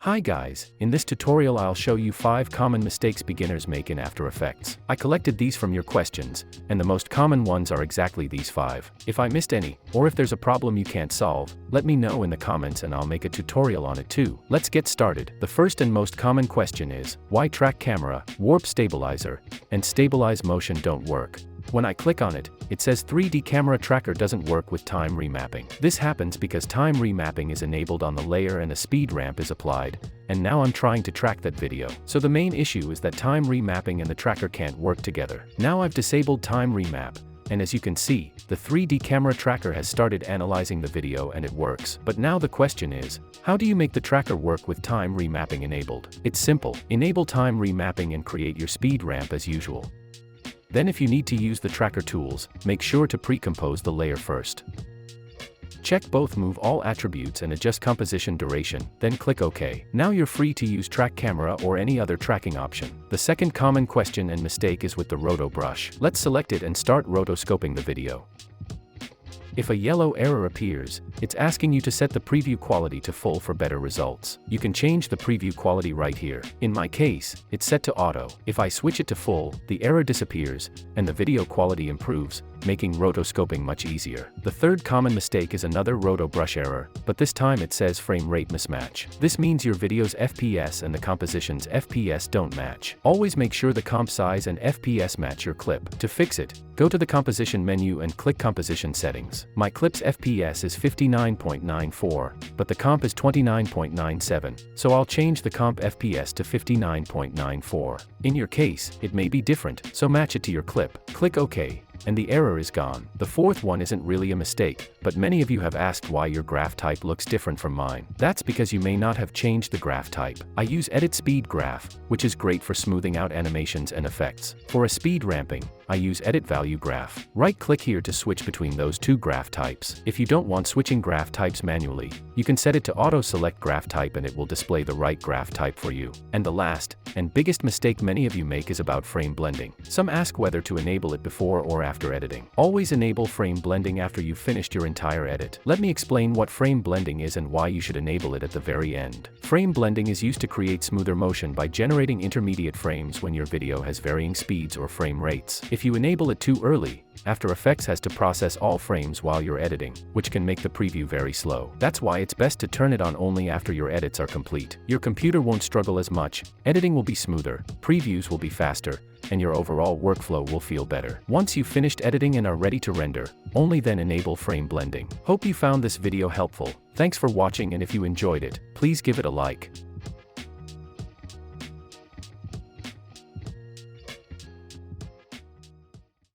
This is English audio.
Hi guys, in this tutorial I'll show you 5 common mistakes beginners make in After Effects. I collected these from your questions, and the most common ones are exactly these 5. If I missed any, or if there's a problem you can't solve, let me know in the comments and I'll make a tutorial on it too. Let's get started. The first and most common question is, why track camera, warp stabilizer, and stabilize motion don't work? When I click on it, it says 3D camera tracker doesn't work with time remapping. This happens because time remapping is enabled on the layer and a speed ramp is applied, and now I'm trying to track that video. So the main issue is that time remapping and the tracker can't work together. Now I've disabled time remap, and as you can see, the 3D camera tracker has started analyzing the video and it works. But now the question is, how do you make the tracker work with time remapping enabled? It's simple. Enable time remapping and create your speed ramp as usual. Then if you need to use the tracker tools, make sure to pre-compose the layer first. Check both move all attributes and adjust composition duration, then click OK. Now you're free to use track camera or any other tracking option. The second common question and mistake is with the roto brush. Let's select it and start rotoscoping the video. If a yellow error appears, it's asking you to set the preview quality to full for better results. You can change the preview quality right here. In my case, it's set to auto. If I switch it to full, the error disappears, and the video quality improves, making rotoscoping much easier. The third common mistake is another roto brush error, but this time it says frame rate mismatch. This means your video's FPS and the composition's FPS don't match. Always make sure the comp size and FPS match your clip. To fix it, go to the composition menu and click composition settings. My clip's FPS is 59.94, but the comp is 29.97, so I'll change the comp FPS to 59.94. In your case, it may be different, so match it to your clip. Click OK, and the error is gone. The fourth one isn't really a mistake, but many of you have asked why your graph type looks different from mine. That's because you may not have changed the graph type. I use Edit Speed Graph, which is great for smoothing out animations and effects. For a speed ramping, I use Edit Value Graph. Right-click here to switch between those two graph types. If you don't want switching graph types manually, you can set it to auto-select graph type and it will display the right graph type for you. And the last, and biggest mistake many of you make is about frame blending. Some ask whether to enable it before or after editing. Always enable frame blending after you've finished your entire edit. Let me explain what frame blending is and why you should enable it at the very end. Frame blending is used to create smoother motion by generating intermediate frames when your video has varying speeds or frame rates. If you enable it too early, After Effects has to process all frames while you're editing, which can make the preview very slow. That's why it's best to turn it on only after your edits are complete. Your computer won't struggle as much, editing will be smoother, previews will be faster, and your overall workflow will feel better. Once you've finished editing and are ready to render, only then enable frame blending. Hope you found this video helpful. Thanks for watching, and if you enjoyed it, please give it a like.